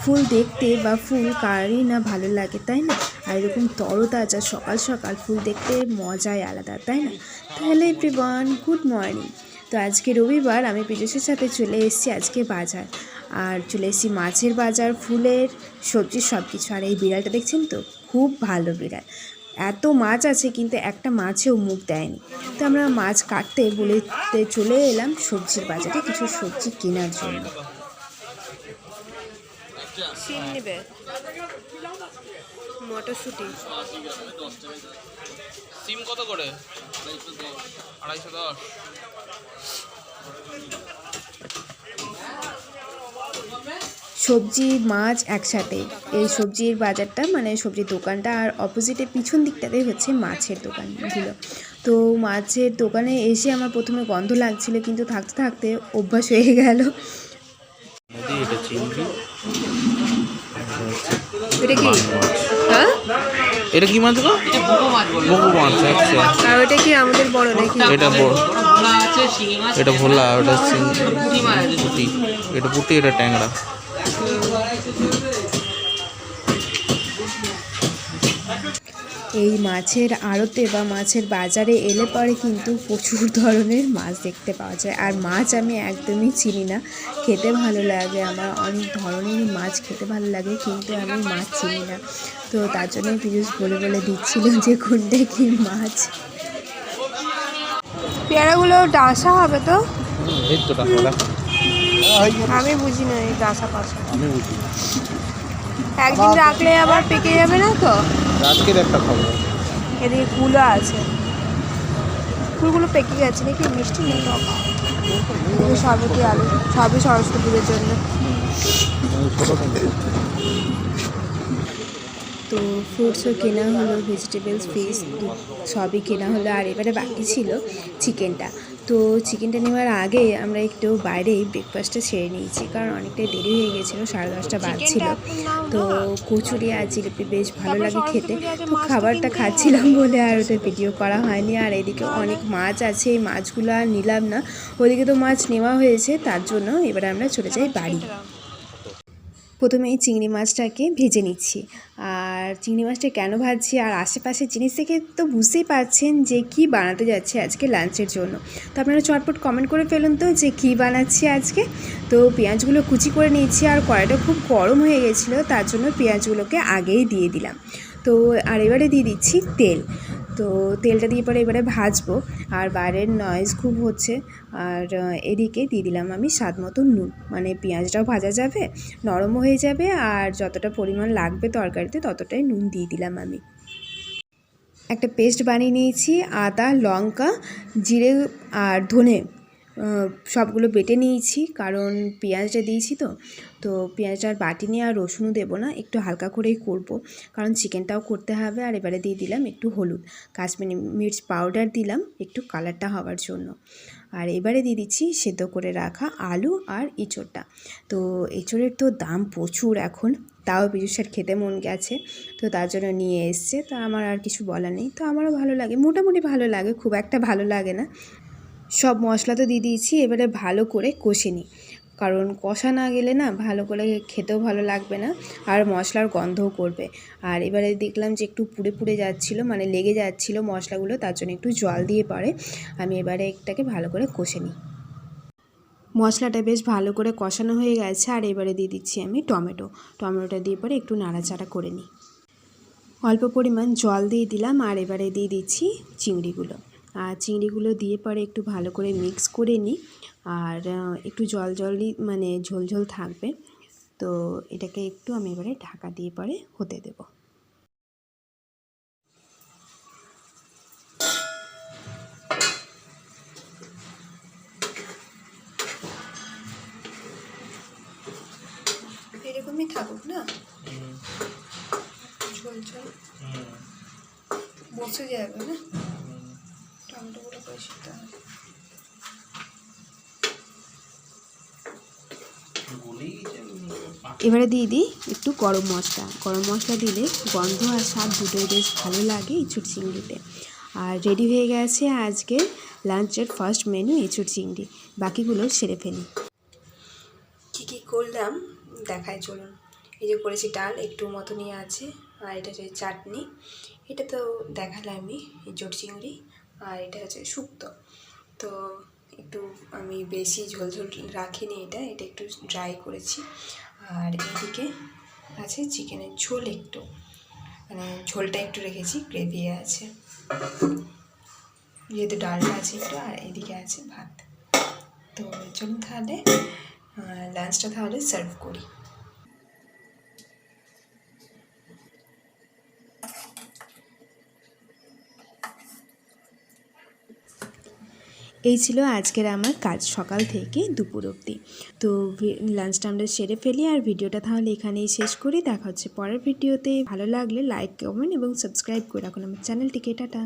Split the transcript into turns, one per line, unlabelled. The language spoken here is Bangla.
ফুল দেখতে বা ফুল কারই না ভালো লাগে, তাই না? আর এরকম তরতাজা সকাল সকাল ফুল দেখতে মজাই আলাদা, তাই না? তাহলে এভরিওয়ান, গুড মর্নিং। তো আজকে রবিবার, আমি পীযূষের সাথে চলে এসেছি আজকে বাজার। আর চলে এসেছি মাছের বাজার, ফুলের, সবজির সব কিছু। আর এই বিড়ালটা দেখছেন তো, খুব ভালো বিড়াল। এত মাছ আছে কিন্তু একটা মাছেও মুখ দেয়নি। তো আমরা মাছ কাটতে বলেতে চলে এলাম সবজির বাজারে কিছু সবজি কেনার জন্য।
সিম নেবে, মটরশুঁটি।
সিম কত করে? 250।
সবজি মাছ একসাথে, এই সবজির বাজারটা মানে সবজির দোকানটা, আর অপোজিটে পিছন দিকটাতে হচ্ছে মাছের দোকানগুলো। তো মাছের দোকানে এসে আমার প্রথমে গন্ধ লাগছিল, কিন্তু থাকতে থাকতে অভ্যাস হয়ে গেল।
এটা কি? হ্যাঁ,
এটা কি মাছ গো? বগু মাছ। আচ্ছা,
আর ওটা কি আমাদের বড় নাকি?
এটা বড়, এটা ভোলা, ওটা পুঁটি, এটা পুঁটি, এটা ট্যাংরা।
এই মাছের আড়তে বা মাছের বাজারে এলে পরে কিন্তু প্রচুর ধরনের মাছ দেখতে পাওয়া যায়। আর মাছ আমি একদমই চিনি না, খেতে ভালো লাগে আমার, অনেক ধরনেরই মাছ খেতে ভালো লাগে, কিন্তু আমি মাছ চিনি না। তো তার জন্যই পীযূষ বলে বলে দিচ্ছিল যে কোনটা কি মাছ।
পেয়ারাগুলো ডাসা হবে তো?
এই তো টাকা দেখো,
আমি বুঝি না এই ডাসা পাশা।
আমি বুঝি।
একদিন রাখলে আবার পেকে যাবে না তো?
আজকের একটা খবর,
এদিকে কুলো আছে, ফুলগুলো পেকে গেছে নাকি? মিষ্টি নেই, সরবতি আলু, সবই সরস্বতী পুজোর জন্য।
তো ফ্রুটসও কেনা হলো, ভেজিটেবলস, ফিশ সবই কেনা হলো। আর এবারে বাকি ছিল চিকেনটা। তো চিকেনটা নেওয়ার আগে আমরা একটু বাইরেই ব্রেকফাস্টটা সেরে নিয়েছি, কারণ অনেকটাই দেরি হয়ে গেছিলো, 10:30টা বাজছিল। তো কচুরি আর জিলিপি বেশ ভালো লাগে খেতে। তো খাবারটা খাচ্ছিলাম বলে আর ওদের ভিডিও করা হয়নি। আর এদিকে অনেক মাছ আছে, এই মাছগুলো আর নিলাম না, ওদিকে তো মাছ নেওয়া হয়েছে, তার জন্য এবারে আমরা চলে যাই বাড়ি। প্রথমে এই চিংড়ি মাছটাকে ভেজে নিচ্ছি। আর চিংড়ি মাছটা কেন ভাজছি আর আশেপাশের জিনিস থেকে তো বুঝতেই পারছেন যে কী বানাতে যাচ্ছে আজকে লাঞ্চের জন্য। তো আপনারা চটপট কমেন্ট করে ফেলুন তো যে কী বানাচ্ছি আজকে। তো পেঁয়াজগুলো কুচি করে নিয়েছি, আর কড়াইটা খুব গরম হয়ে গেছিলো, তার জন্য পেঁয়াজগুলোকে আগেই দিয়ে দিলাম। তো আর এবারে দিয়ে দিচ্ছি তেল। তো তেলটা দিয়ে পরে এবারে ভাজবো। আর বাইরের নয়েজ খুব হচ্ছে। আর এদিকে দিয়ে দিলাম আমি স্বাদ মতো নুন, মানে পেঁয়াজটাও ভাজা যাবে, নরমও হয়ে যাবে, আর যতটা পরিমাণ লাগবে তরকারিতে ততটাই নুন দিয়ে দিলাম আমি। একটা পেস্ট বানিয়ে নিয়েছি, আদা, লঙ্কা, জিরে আর ধনে সবগুলো বেটে নিয়েছি, কারণ পেঁয়াজটা দিয়েছি তো। তো পেঁয়াজটা আর বাটিনি, আর রসুনও দেবো না, একটু হালকা করেই করব, কারণ চিকেনটাও করতে হবে। আর এবারে দিয়ে দিলাম একটু হলুদ, কাশ্মীরি মির্চ পাউডার দিলাম একটু কালারটা হওয়ার জন্য। আর এবারে দিয়ে দিচ্ছি সেদ্ধ করে রাখা আলু আর এঁচোড়টা। তো এঁচোড়ের তো দাম প্রচুর এখন, তাও পীযূষের খেতে মন গেছে, তো তার জন্য নিয়ে এসছে। তা আমার আর কিছু বলার নেই, তো আমারও ভালো লাগে, মোটামুটি ভালো লাগে, খুব একটা ভালো লাগে না। সব মশলা তো দিয়ে দিয়েছি, এবারে ভালো করে কষে নিই, কারণ কষা না গেলে না ভালো করে খেতেও ভালো লাগবে না, আর মশলার গন্ধও করবে। আর এবারে দেখলাম যে একটু পুড়ে পুড়ে যাচ্ছিলো, মানে লেগে যাচ্ছিলো মশলাগুলো, তার জন্য একটু জল দিয়ে পরে আমি এবারে এটাকে ভালো করে কষে নিই। মশলাটা বেশ ভালো করে কষানো হয়ে গেছে, আর এবারে দিয়ে দিচ্ছি আমি টমেটোটা দিয়ে পরে একটু নাড়াচাড়া করে নিই। অল্প পরিমাণ জল দিয়ে দিলাম, আর এবারে দিয়ে দিচ্ছি চিংড়িগুলো। আর চিংড়িগুলো দিয়ে পরে একটু ভালো করে মিক্স করে নিই, আর একটু জলই মানে ঝোল থাকবে। তো এটাকে একটু আমি এবারে ঢাকা দিয়ে পরে হতে দেব। এরকমই থাকুক না, ঝোল বসে যাবে না, টমেটোগুলো করে সিদ্ধ হবে। এবারে দিয়ে দিই একটু গরম মশলা দিলে গন্ধ আর স্বাদ দুটোই বেশ ভালো লাগে এঁচোড় চিংড়িতে। আর রেডি হয়ে গেছে আজকে লাঞ্চের ফার্স্ট মেনু এঁচোড় চিংড়ি। বাকিগুলো সেরে ফেলি। কী করলাম দেখাই চলুন। এই যে করেছি ডাল একটু মতনই আছে, আর এটা হচ্ছে চাটনি, এটা তো দেখালামই, জট চিংড়ি, আর এটা হচ্ছে শুক্তো। তো একটু আমি বেশি ঝোল ঝোল রাখিনি, এটা একটু ড্রাই করেছি। আর এইদিকে আছে চিকেনের ঝোল, একটু মানে ঝোলটা একটু রেখেছি, গ্রেভি আছে যেহেতু ডালটা আছে একটু, আর এদিকে আছে ভাত। তো চলুন তাহলে লাঞ্চটা তাহলে সার্ভ করি। এই ছিল আজকের আমার কাজ সকাল থেকে দুপুর অবধি। তো লাঞ্চটা আমরা সেরে ফেলি, আর ভিডিওটা তাহলে এখানেই শেষ করি। দেখা হচ্ছে পরের ভিডিওতে। ভালো লাগলে লাইক, কমেন্ট এবং সাবস্ক্রাইব করে রাখুন আমার চ্যানেলটিকে। টাটা।